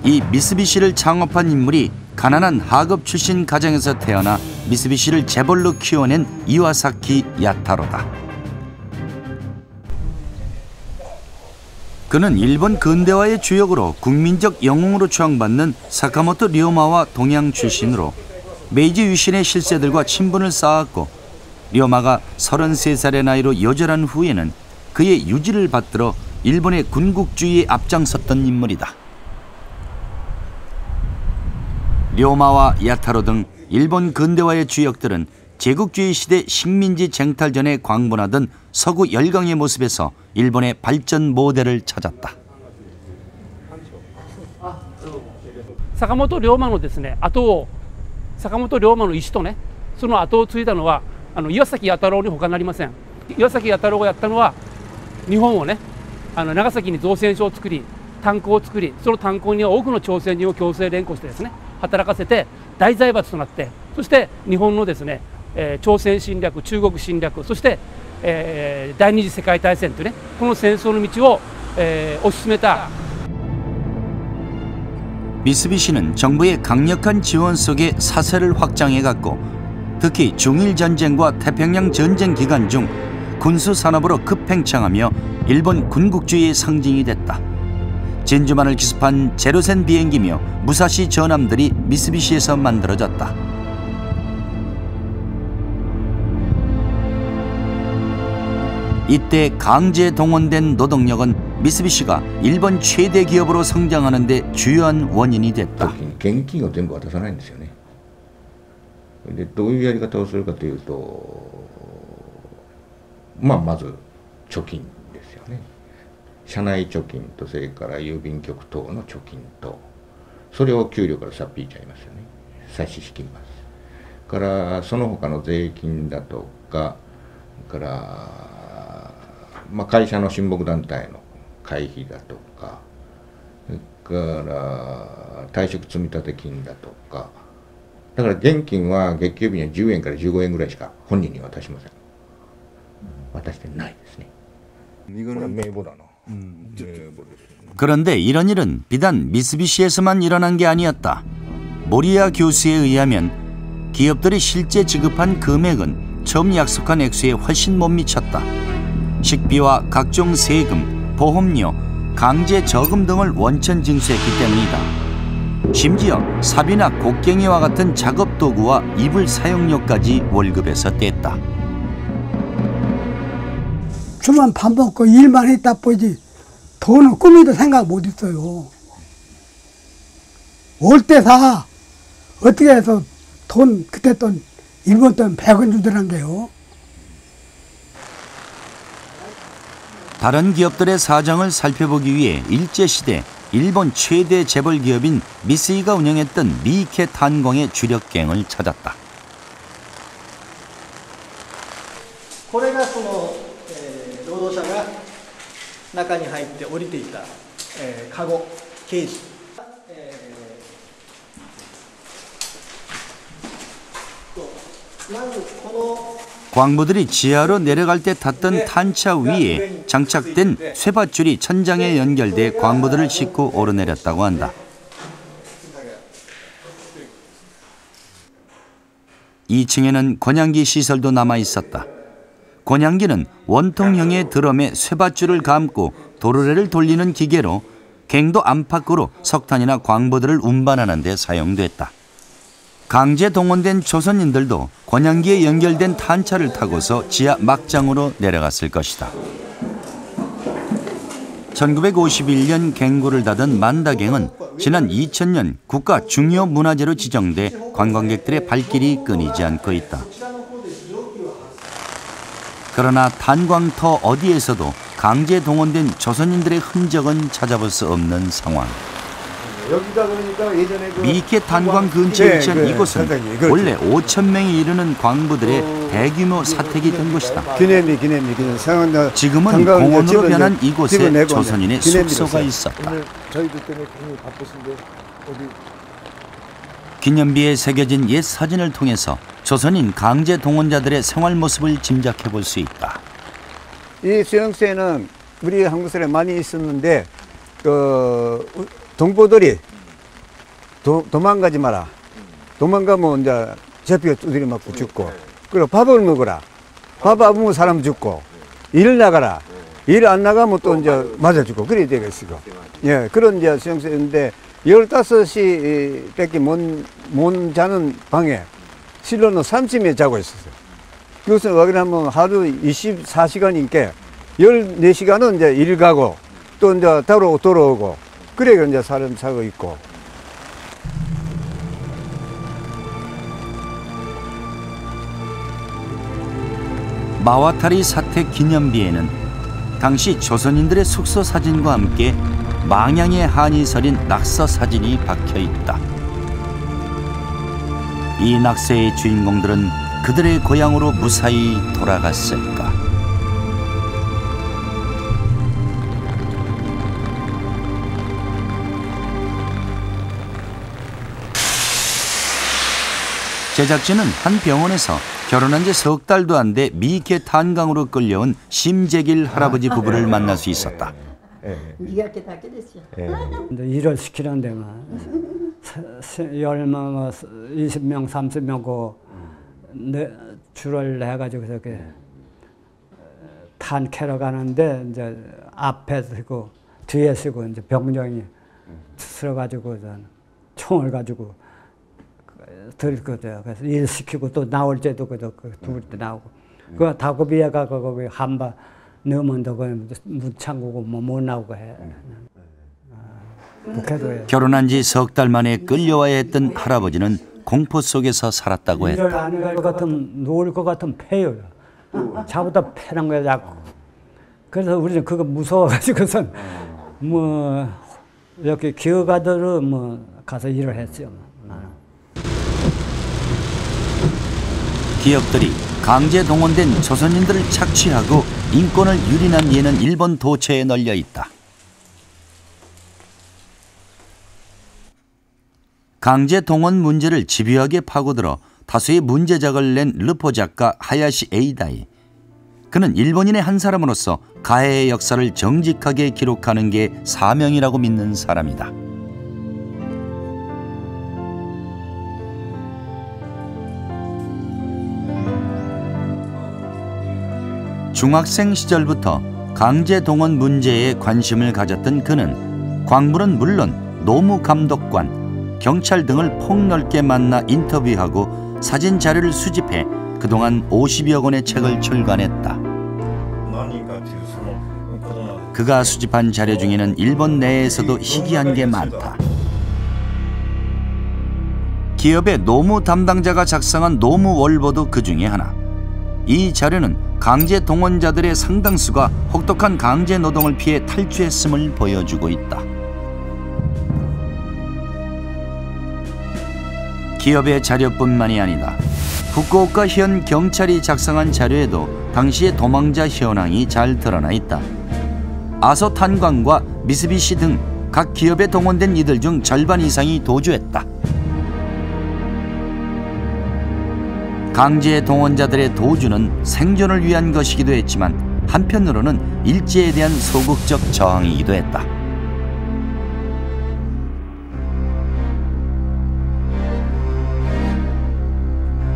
이 미쓰비시를 창업한 인물이 가난한 하급 출신 가정에서 태어나 미쓰비시를 재벌로 키워낸 이와사키 야타로다. 그는 일본 근대화의 주역으로 국민적 영웅으로 추앙받는 사카모토 료마와 동양 출신으로 메이지 유신의 실세들과 친분을 쌓았고 료마가 33살의 나이로 요절한 후에는 그의 유지를 받들어 일본의 군국주의에 앞장섰던 인물이다. 료마와 야타로 등 일본 근대화의 주역들은 제국주의 시대 식민지 쟁탈전에 광분하던 서구 열강의 모습에서 일본의 발전 모델을 찾았다. 坂本龍馬のですね後を坂本龍馬の意思とねその後を継いだのは岩崎弥太郎に他なりません。岩崎弥太郎がやったのは日本をね長崎に造船所を作り炭鉱を作りその炭鉱には多くの朝鮮人を強制連行してですね働かせて大財閥となってそして日本のですね、朝鮮侵略中国侵略そして、第二次世界大戦というねこの戦争の道を、推し進めた 미쓰비시는 정부의 강력한 지원 속에 사세를 확장해갔고 특히 중일전쟁과 태평양 전쟁 기간 중 군수산업으로 급팽창하며 일본 군국주의의 상징이 됐다. 진주만을 기습한 제로센 비행기며 무사시 전함들이 미쓰비시에서 만들어졌다. 이때 강제 동원된 노동력은 미쓰비시가 일본 최대 기업으로 성장하는 데 주요한 원인이 됐다. 現金を全部渡さないんですよね。でどういうやり方をするかというと、まず貯金ですよね。社内貯金とそれから郵便局等の貯金と、それを給料からさっぴいちゃいますよね。差し引きます。からその他の税金だとか、から会社の親睦団体の会費だとか、それから退職積立金だとか、だから現金は月給日には10円から15円ぐらいしか本人に渡しません。渡してないですね。これは名簿だな。 그런데 이런 일은 비단 미쓰비시에서만 일어난 게 아니었다. 모리야 교수에 의하면 기업들이 실제 지급한 금액은 처음 약속한 액수에 훨씬 못 미쳤다. 식비와 각종 세금, 보험료, 강제 저금 등을 원천 징수했기 때문이다. 심지어 삽이나 곡괭이와 같은 작업 도구와 이불 사용료까지 월급에서 뗐다. 주만 밥 먹고 일만 했다 보지 돈은 꿈에도 생각 못 했어요. 올 때 사 어떻게 해서 돈 그때 돈 일본 돈 100원 주더란 게요. 다른 기업들의 사정을 살펴보기 위해 일제시대 일본 최대 재벌 기업인 미쓰이가 운영했던 미케 탄광의 주력갱을 찾았다. これがその労働者が中に入って降りていたカゴケージ 광부들이 지하로 내려갈 때 탔던 탄차 위에 장착된 쇠밧줄이 천장에 연결돼 광부들을 싣고 오르내렸다고 한다. 2층에는 권양기 시설도 남아 있었다. 권양기는 원통형의 드럼에 쇠밧줄을 감고 도르래를 돌리는 기계로 갱도 안팎으로 석탄이나 광부들을 운반하는 데 사용됐다. 강제 동원된 조선인들도 권양기에 연결된 탄차를 타고서 지하 막장으로 내려갔을 것이다. 1951년 갱구를 닫은 만다갱은 지난 2000년 국가 중요 문화재로 지정돼 관광객들의 발길이 끊이지 않고 있다. 그러나 탄광터 어디에서도 강제 동원된 조선인들의 흔적은 찾아볼 수 없는 상황. 여기가 그러니까 예전에 미케 탄광 근처에 위치한 이곳은 원래 5,000명에 이르는 광부들의 대규모 사택이 된 곳이다. 지금은 공원으로 변한 이곳에 조선인의 숙소가 있었다. 기념비에 새겨진 옛 사진을 통해서 조선인 강제 동원자들의 생활 모습을 짐작해 볼 수 있다. 이 수용소에는 우리 한국 사람이 많이 있었는데 동포들이 도망가지 마라. 도망가면 이제 잡히가 두드려 맞고 죽고. 그리고 밥을 먹어라. 밥 안 먹으면 사람 죽고. 일 나가라. 일 안 나가면 또 이제 맞아 죽고. 그래야 되겠어. 예, 그런 이제 수용소인데 15시밖에 못 자는 방에 실로는 30명 자고 있었어요. 그것은 왜 그러냐면 하루 24시간이니까 14시간은 이제 일 가고 또 이제 돌아오고 그래 이제 사람 사고 있고. 마와타리 사태 기념비에는 당시 조선인들의 숙소 사진과 함께 망향의 한이 서린 낙서 사진이 박혀 있다. 이 낙서의 주인공들은 그들의 고향으로 무사히 돌아갔을까? 제작진은 한 병원에서 결혼한 지 석 달도 안 돼 미케 탄광으로 끌려온 심재길 할아버지 부부를 만날 수 있었다. 일을 시키는 데만 10명, 20명, 30명 그 줄을 해가지고 이렇게 탄 캐러 가는데 이제 앞에 서고 뒤에 서고 이제 병정이 들어가지고 총을 가지고 들거든. 그래서 일 시키고 또 나올 때도 두을 때 나오고. 그 다급이에 가고 거기 한바 넣으면 더 문 잠그고 뭐 못 나오고 해. 결혼한 지 석 달 만에 끌려와야 했던 할아버지는 공포 속에서 살았다고 했다. 일을 안 할 것 같으면 누울 것 같으면 패요. 자부터 패는 거야 자꾸. 그래서 우리는 그거 무서워가지고선 뭐 이렇게 기어가도록 뭐 가서 일을 했어요. 기업들이 강제 동원된 조선인들을 착취하고 인권을 유린한 예는 일본 도처에 널려 있다. 강제 동원 문제를 집요하게 파고들어 다수의 문제작을 낸 르포 작가 하야시 에이다이. 그는 일본인의 한 사람으로서 가해의 역사를 정직하게 기록하는 게 사명이라고 믿는 사람이다. 중학생 시절부터 강제 동원 문제에 관심을 가졌던 그는 광부는 물론 노무감독관, 경찰 등을 폭넓게 만나 인터뷰하고 사진 자료를 수집해 그동안 50여 권의 책을 출간했다. 그가 수집한 자료 중에는 일본 내에서도 희귀한 게 많다. 기업의 노무 담당자가 작성한 노무월보도 그 중에 하나. 이 자료는 강제 동원자들의 상당수가 혹독한 강제 노동을 피해 탈주했음을 보여주고 있다. 기업의 자료뿐만이 아니다. 후쿠오카 현 경찰이 작성한 자료에도 당시의 도망자 현황이 잘 드러나 있다. 아소 탄광과 미쓰비시 등 각 기업에 동원된 이들 중 절반 이상이 도주했다. 강제 동원자들의 도주는 생존을 위한 것이기도 했지만 한편으로는 일제에 대한 소극적 저항이기도 했다.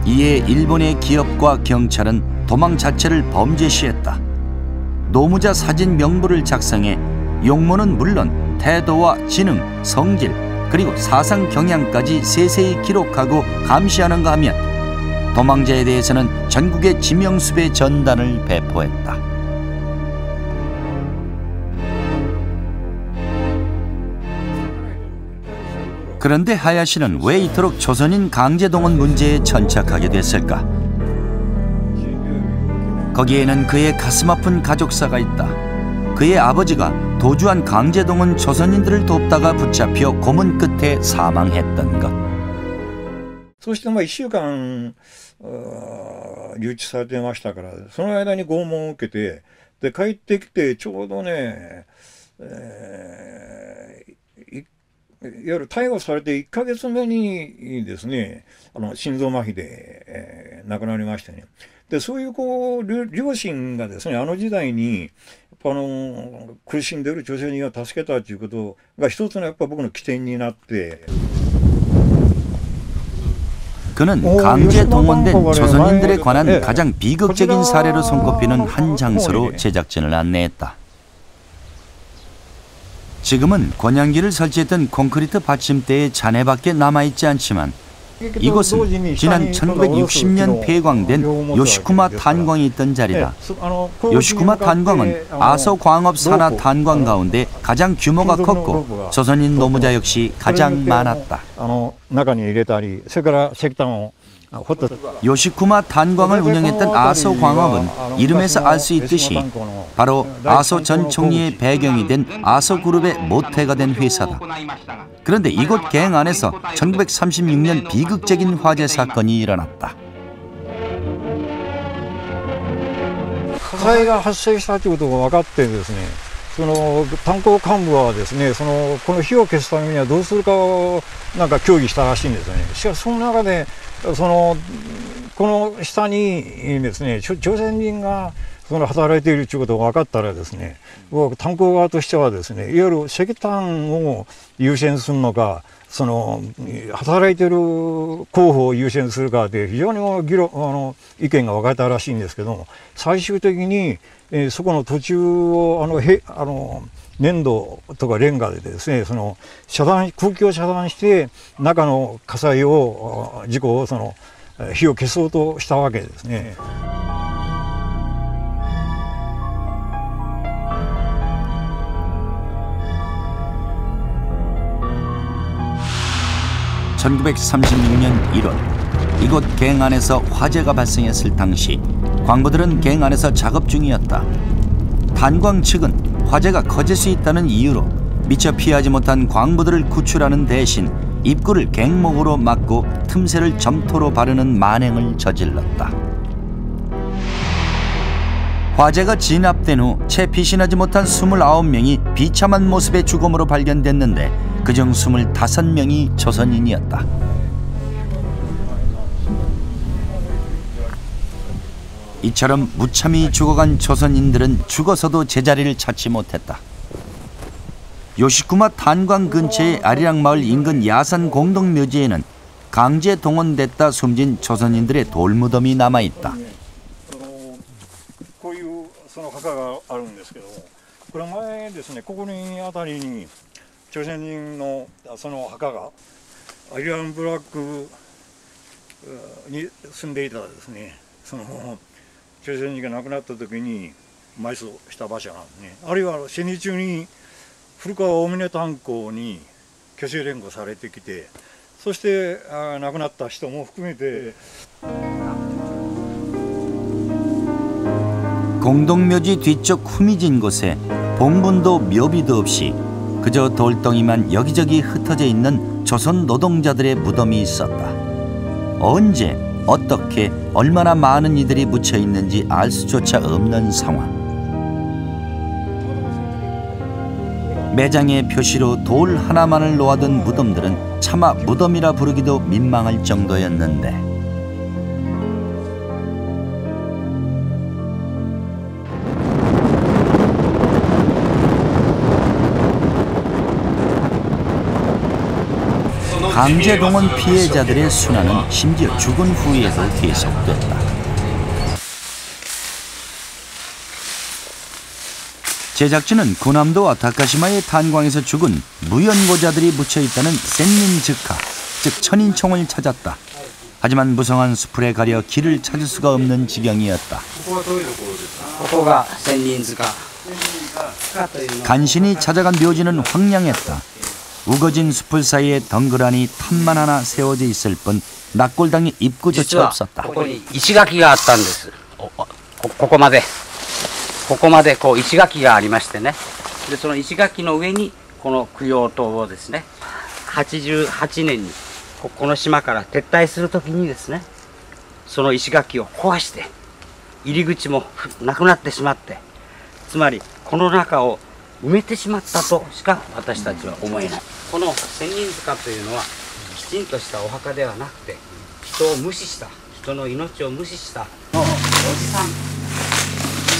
이에 일본의 기업과 경찰은 도망 자체를 범죄시했다. 노무자 사진 명부를 작성해 용모는 물론 태도와 지능, 성질, 그리고 사상 경향까지 세세히 기록하고 감시하는가 하면 도망자에 대해서는 전국의 지명수배 전단을 배포했다. 그런데 하야시는 왜 이토록 조선인 강제동원 문제에 천착하게 됐을까? 거기에는 그의 가슴 아픈 가족사가 있다. 그의 아버지가 도주한 강제동원 조선인들을 돕다가 붙잡혀 고문 끝에 사망했던 것. そして1週間留置されてましたから、その間に拷問を受けて、で帰ってきてちょうどね、いわゆる逮捕されて1ヶ月目にですね、心臓麻痺で、亡くなりましてね。でそういう両親がですね、あの時代に苦しんでいる女性人を助けたということが一つのやっぱ僕の起点になって。 그는 강제 동원된 조선인들에 관한 가장 비극적인 사례로 손꼽히는 한 장소로 제작진을 안내했다. 지금은 권양기를 설치했던 콘크리트 받침대의 잔해밖에 남아있지 않지만 이곳은 지난 1960년 폐광된 요시쿠마 탄광이 있던 자리다. 요시쿠마 탄광은 아소 광업 산하 탄광 가운데 가장 규모가 컸고 조선인 노무자 역시 가장 많았다. 요시쿠마 탄광을 운영했던 아소 광업은 이름에서 알 수 있듯이 바로 아소 전 총리의 배경이 된 아소 그룹의 모태가 된 회사다. 그런데 이곳 갱 안에서 1936년 비극적인 화재 사건이 일어났다. 火災が発生したということが分かってですね、その炭鉱幹部はですね、この火を消すためにはどうするかをなんか協議したらしいんですよね。しかしその中でこの下にですね、朝鮮人が働いているということが分かったらですね、炭鉱側としてはですね、いわゆる石炭を優先するのか、働いている候補を優先するかで非常に意見が分かれたらしいんですけども、最終的にそこの途中を粘土とかレンガでですね、空気を遮断して中の火災を事故を火を消そうとしたわけですね。1936년 1월 이곳 갱 안에서 화재가 발생했을 당시 광부들은 갱 안에서 작업 중이었다. 탄광 측은 화재가 커질 수 있다는 이유로 미처 피하지 못한 광부들을 구출하는 대신 입구를 갱목으로 막고 틈새를 점토로 바르는 만행을 저질렀다. 화재가 진압된 후 채 피신하지 못한 29명이 비참한 모습의 죽음으로 발견됐는데 그중 25명이 조선인이었다. 이처럼 무참히 죽어간 조선인들은 죽어서도 제자리를 찾지 못했다. 요시쿠마 탄광 근처의 아리랑마을 인근 야산 공동묘지에는 강제 동원됐다 숨진 조선인들의 돌무덤이 남아있다. こういう墓があるんですけども、これ前ですね、ここにあたりに朝鮮人の墓がアリアンブラックに住んでいたですね、朝鮮人が亡くなった時に埋葬した場所なんですね。あるいは戦時中に古川大峰炭鉱に虚勢連合されてきて、そして亡くなった人も含めて。 공동묘지 뒤쪽 후미진 곳에 봉분도 묘비도 없이 그저 돌덩이만 여기저기 흩어져 있는 조선 노동자들의 무덤이 있었다. 언제, 어떻게, 얼마나 많은 이들이 묻혀 있는지 알 수조차 없는 상황. 매장의 표시로 돌 하나만을 놓아둔 무덤들은 차마 무덤이라 부르기도 민망할 정도였는데 강제 동원 피해자들의 순환은 심지어 죽은 후에도 계속됐다. 제작진은 고남도와 다카시마의 탄광에서 죽은 무연고자들이 묻혀있다는 센닌즈카, 즉 천인총을 찾았다. 하지만 무성한 수풀에 가려 길을 찾을 수가 없는 지경이었다. 간신히 찾아간 묘지는 황량했다. 우거진 숲을 사이에 덩그러니 탑만 하나 세워져 있을 뿐 낙골당의 입구조차 없었다. ここに石垣があったんです。ここまでこう石垣がありましてね。でその石垣の上にこの供養塔をですね、88年にこの島から撤退するときにですね、その石垣を壊して入り口もなくなってしまって、つまりこの中を埋めてしまったとしか私たちは思えない。この千人塚というのはきちんとしたお墓ではなくて、人を無視した、人の命を無視したおじさん。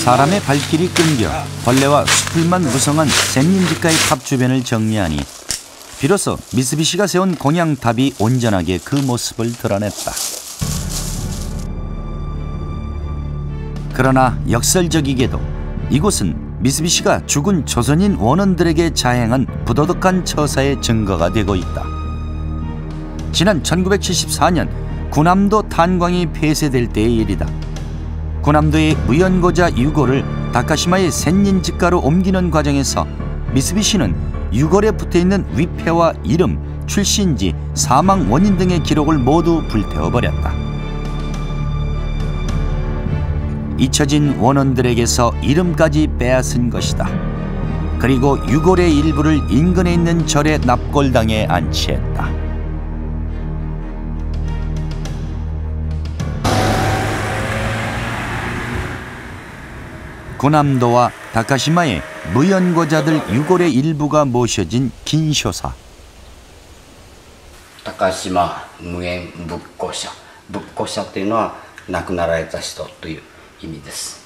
사람의 발길이 끊겨 벌레와 수풀만 무성한 센닌지카의 탑 주변을 정리하니 비로소 미쓰비시가 세운 공양탑이 온전하게 그 모습을 드러냈다. 그러나 역설적이게도 이곳은 미쓰비시가 죽은 조선인 원원들에게 자행한 부도덕한 처사의 증거가 되고 있다. 지난 1974년 군함도 탄광이 폐쇄될 때의 일이다. 군함도의 무연고자 유골을 다카시마의 센닌 직가로 옮기는 과정에서 미쓰비시는 유골에 붙어있는 위패와 이름, 출신지, 사망 원인 등의 기록을 모두 불태워버렸다. 잊혀진 원원들에게서 이름까지 빼앗은 것이다. 그리고 유골의 일부를 인근에 있는 절에 납골당에 안치했다. 군함도와 다카시마의 무연고자들 유골의 일부가 모셔진 긴쇼사. 高島無縁仏骨者、仏骨者というのは亡くなられた人という意味です。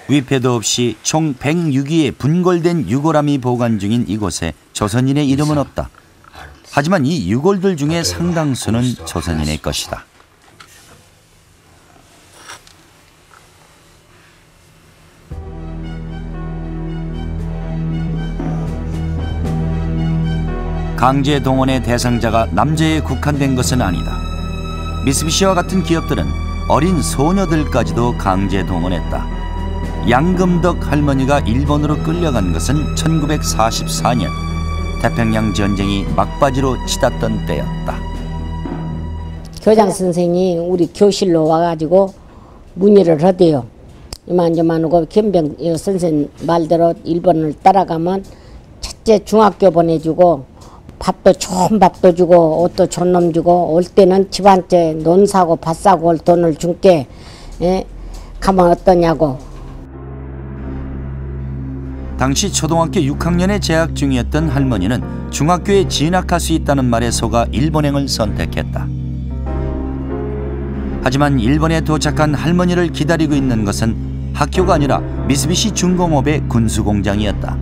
위패도 없이 총 106위의 분골된 유골함이 보관 중인 이곳에 조선인의 이름은 없다. 하지만 이 유골들 중에 상당수는 조선인의 것이다. 강제 동원의 대상자가 남자에 국한된 것은 아니다. 미쓰비시와 같은 기업들은 어린 소녀들까지도 강제 동원했다. 양금덕 할머니가 일본으로 끌려간 것은 1944년 태평양 전쟁이 막바지로 치닫던 때였다. 교장 선생이 우리 교실로 와가지고 문의를 하대요. 이만저만하고 김병 선생 말대로 일본을 따라가면 첫째 중학교 보내주고 밥도 좋은 밥도 주고 옷도 좋은 놈 주고 올 때는 집안째 논 사고 밭 사고 올 돈을 줄게. 가면 어떠냐고. 당시 초등학교 6학년에 재학 중이었던 할머니는 중학교에 진학할 수 있다는 말에 속아 일본행을 선택했다. 하지만 일본에 도착한 할머니를 기다리고 있는 것은 학교가 아니라 미쓰비시 중공업의 군수공장이었다.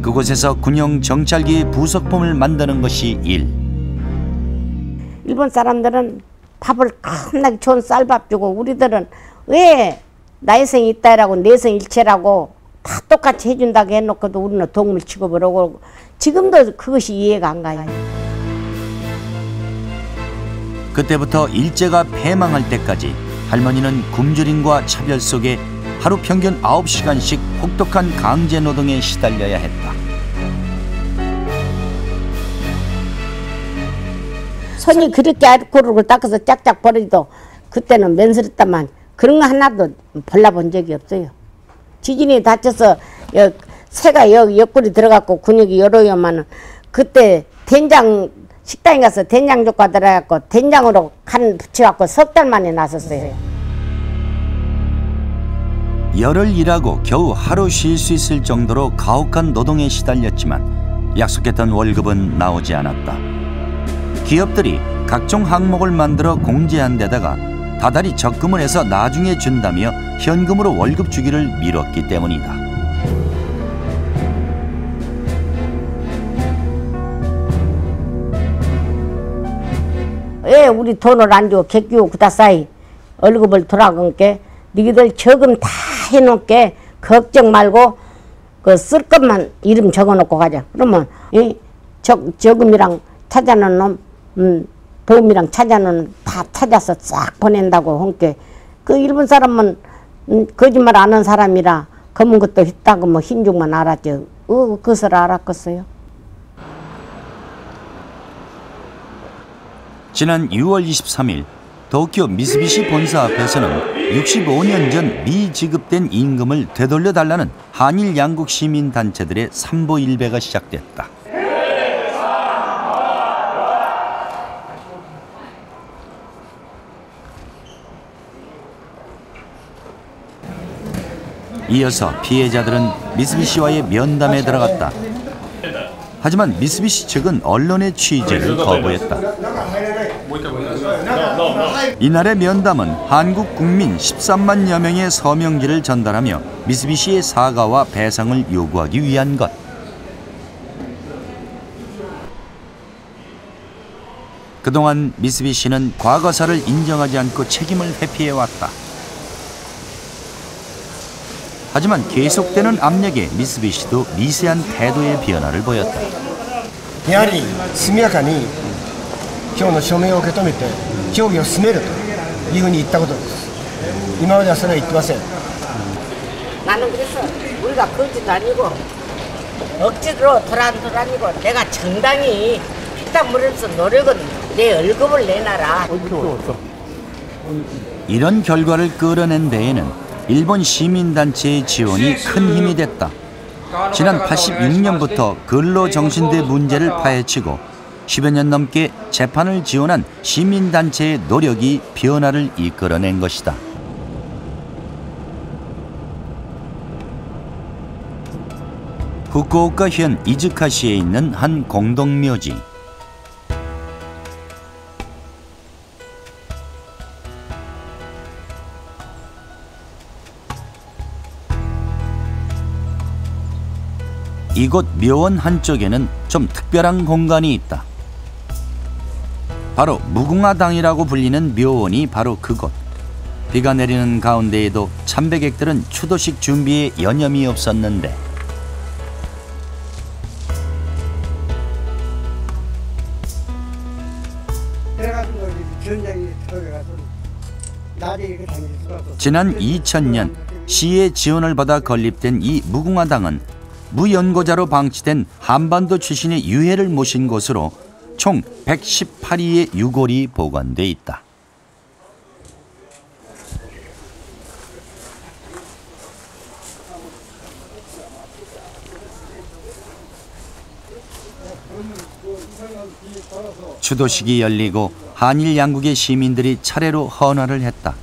그곳에서 군용 정찰기의 부속품을 만드는 것이 일. 일본 사람들은 밥을 겁나게 좋은 쌀밥 주고 우리들은 왜 나이성이 있다라고 내성일체라고 다 똑같이 해준다고 해놓고도 우리는 동물 취급을 하고 지금도 그것이 이해가 안 가요. 그때부터 일제가 패망할 때까지 할머니는 굶주림과 차별 속에 하루 평균 9시간씩 혹독한 강제 노동에 시달려야 했다. 손이 그렇게 알코올을 닦아서 짝짝 버리도 그때는 맨스럽다만 그런 거 하나도 벌라본 적이 없어요. 지진이 다쳐서 새가 옆구리 들어갔고 근육이 열어야만 그때 된장 식당에 가서 된장 족과 들어갔고 된장으로 간 붙여갖고 석 달 만에 나섰어요. 열흘 일하고 겨우 하루 쉴 수 있을 정도로 가혹한 노동에 시달렸지만 약속했던 월급은 나오지 않았다. 기업들이 각종 항목을 만들어 공제한 데다가 다달이 적금을 해서 나중에 준다며 현금으로 월급 주기를 미뤘기 때문이다. 왜 우리 돈을 안 주고 객기고 그다사이 월급을 돌아간게 너희들 저금 다 해놓게 걱정 말고 그 쓸 것만 이름 적어놓고 가자. 그러면 이 저금이랑 찾아놓은 놈 보험이랑 찾아놓은 다 찾아서 싹 보낸다고 hon게 그 일본 사람은 거짓말 안 하는 사람이라 검은 것도 있다고 뭐 흰죽만 알았죠. 그것을 알았겠어요. 지난 6월 23일 도쿄 미쓰비시 본사 앞에서는 65년 전 미지급된 임금을 되돌려달라는 한일 양국 시민단체들의 삼보 일배가 시작됐다. 이어서 피해자들은 미쓰비시와의 면담에 들어갔다. 하지만 미쓰비시 측은 언론의 취재를 거부했다. 이날의 면담은 한국 국민 13만여 명의 서명지를 전달하며 미쓰비시의 사과와 배상을 요구하기 위한 것. 그동안 미쓰비시는 과거사를 인정하지 않고 책임을 회피해왔다. 하지만 계속되는 압력에 미쓰비시도 미세한 태도의 변화를 보였다. やはり速やかに今日の署名を受け止めて協議を進めるというふうに言ったことです。今まではそれは言ってません。 나는 그래서 우리가 거짓도 아니고 억지로 도란도란이고 내가 정당히 피땀 물으면서 노력은 내 월급을 내놔라. 이런 결과를 끌어낸 데에는 일본 시민단체의 지원이 큰 힘이 됐다. 지난 86년부터 근로정신대 문제를 파헤치고 10여 년 넘게 재판을 지원한 시민단체의 노력이 변화를 이끌어낸 것이다. 후쿠오카현 이즈카시에 있는 한 공동묘지. 이곳 묘원 한쪽에는 좀 특별한 공간이 있다. 바로 무궁화당이라고 불리는 묘원이 바로 그곳. 비가 내리는 가운데에도 참배객들은 추도식 준비에 여념이 없었는데 지난 2000년 시의 지원을 받아 건립된 이 무궁화당은 무연고자로 방치된 한반도 출신의 유해를 모신 곳으로 총 118위의 유골이 보관돼 있다. 추도식이 열리고 한일 양국의 시민들이 차례로 헌화를 했다.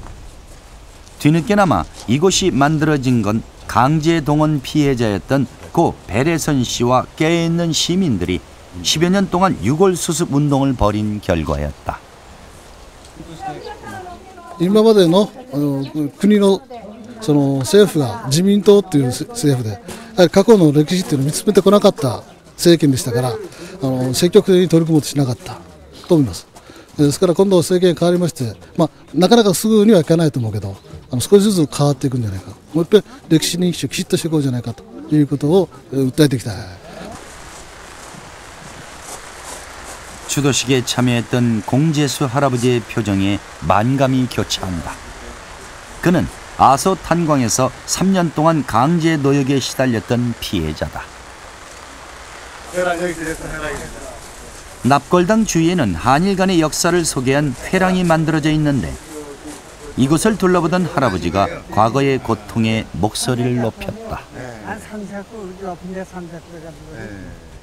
뒤늦게나마 이곳이 만들어진 건 강제동원 피해자였던 고 배래선 씨와 깨어있는 시민들이 10여 년 동안 유골 수습 운동을 벌인 결과였다. 今までの国のその政府が自民党という政府で、やはり過去の歴史っていうのを見つめてこなかった政権でしたから、積極的に取り組もうとしなかったと思います。ですから今度政権変わりまして、なかなかすぐにはいかないと思うけど、少しずつ変わっていくんじゃないか。もう一遍歴史認識をきちっとしていこうじゃないかということを訴えていきたい。 추도식에 참여했던 공재수 할아버지의 표정에 만감이 교차한다. 그는 아소 탄광에서 3년 동안 강제 노역에 시달렸던 피해자다. 납골당 주위에는 한일 간의 역사를 소개한 회랑이 만들어져 있는데 이곳을 둘러보던 할아버지가 과거의 고통에 목소리를 높였다.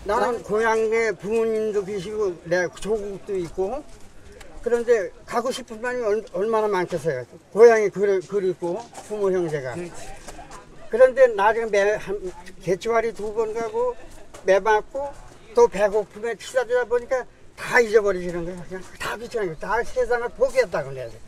나는 고향에 부모님도 계시고 내 조국도 있고 그런데 가고 싶은 마음이 얼마나 많겠어요. 고향이 그립고 부모 형제가. 그런데 나중에 개추알이 2번 가고 매 맞고 또 배고픔에 치닫다 보니까 다 잊어버리시는 거예요. 그냥 다 귀찮아요. 다 세상을 포기했다고 내야 돼.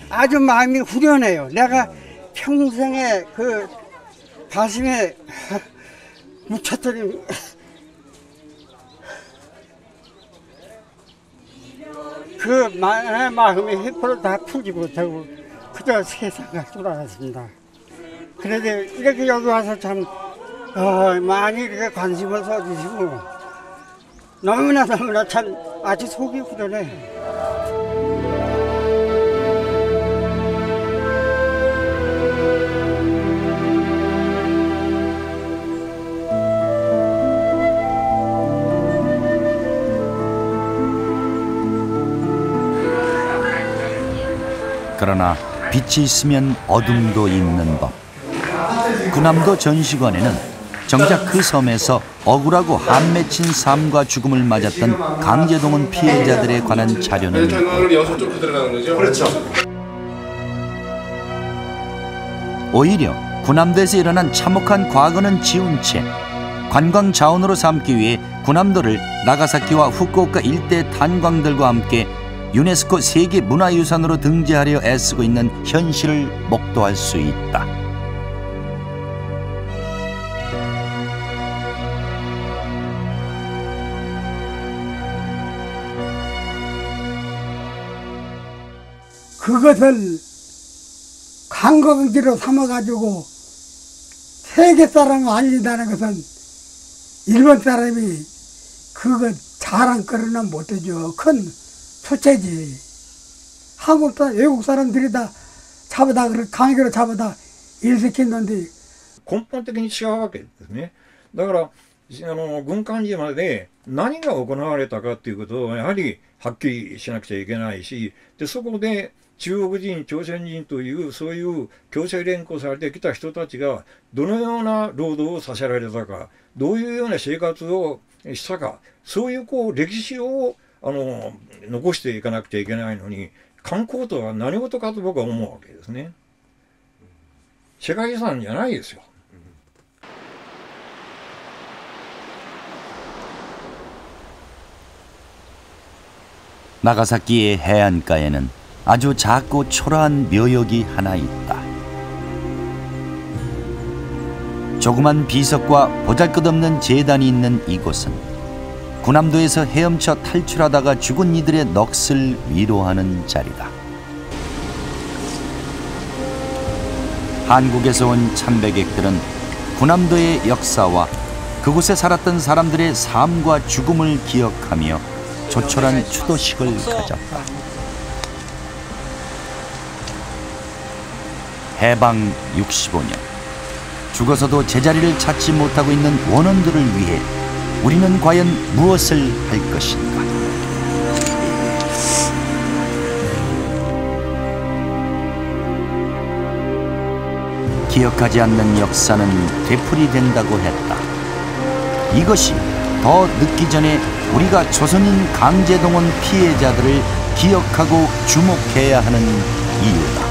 아주 마음이 후련해요. 내가 평생에 그 가슴에 묻혔더니 그 마음이 100% 다 풀지 못하고 그저 세상을 돌아갔습니다. 그래도 이렇게 여기 와서 참 많이 이렇게 관심을 써주시고 너무나 참 아주 속이 후련해. 그러나 빛이 있으면 어둠도 있는 법. 군함도 전시관에는 정작 그 섬에서 억울하고 한 맺힌 삶과 죽음을 맞았던 강제동원 피해자들에 관한 자료는 있고 그렇죠. 오히려 군함도에서 일어난 참혹한 과거는 지운 채 관광 자원으로 삼기 위해 군함도를 나가사키와 후쿠오카 일대 탄광들과 함께 유네스코 세계문화유산으로 등재하려 애쓰고 있는 현실을 목도할 수 있다. 그것을 관광지로 삼아가지고 세계 사람을 알린다는 것은 일본 사람이 그거 자랑거리는 못해줘. 큰 수채지. 한국 사람, 외국 사람들이 다 잡아다, 강의로 잡아다 일시켰는데. 根本的に違うわけですね。だから軍艦島まで何が行われたかということをやはりはっきりしなくちゃいけないし、でそこで中国人、朝鮮人というそういう強制連行されてきた人たちがどのような労働をさせられたか、どういうような生活をしたか、そういう歴史を残していかなくちゃいけないのに、観光とは何事かと僕は思うわけですね。世界遺産じゃないですよ。나가사키의 해안가에는 아주 작고 초라한 묘역이 하나 있다. 조그만 비석과 보잘것없는 제단이 있는 이곳은 군함도에서 헤엄쳐 탈출하다가 죽은 이들의 넋을 위로하는 자리다. 한국에서 온 참배객들은 군함도의 역사와 그곳에 살았던 사람들의 삶과 죽음을 기억하며 조촐한 추도식을 가졌다. 해방 65년, 죽어서도 제자리를 찾지 못하고 있는 원원들을 위해 우리는 과연 무엇을 할 것인가? 기억하지 않는 역사는 되풀이된다고 했다. 이것이 더 늦기 전에 우리가 조선인 강제동원 피해자들을 기억하고 주목해야 하는 이유다.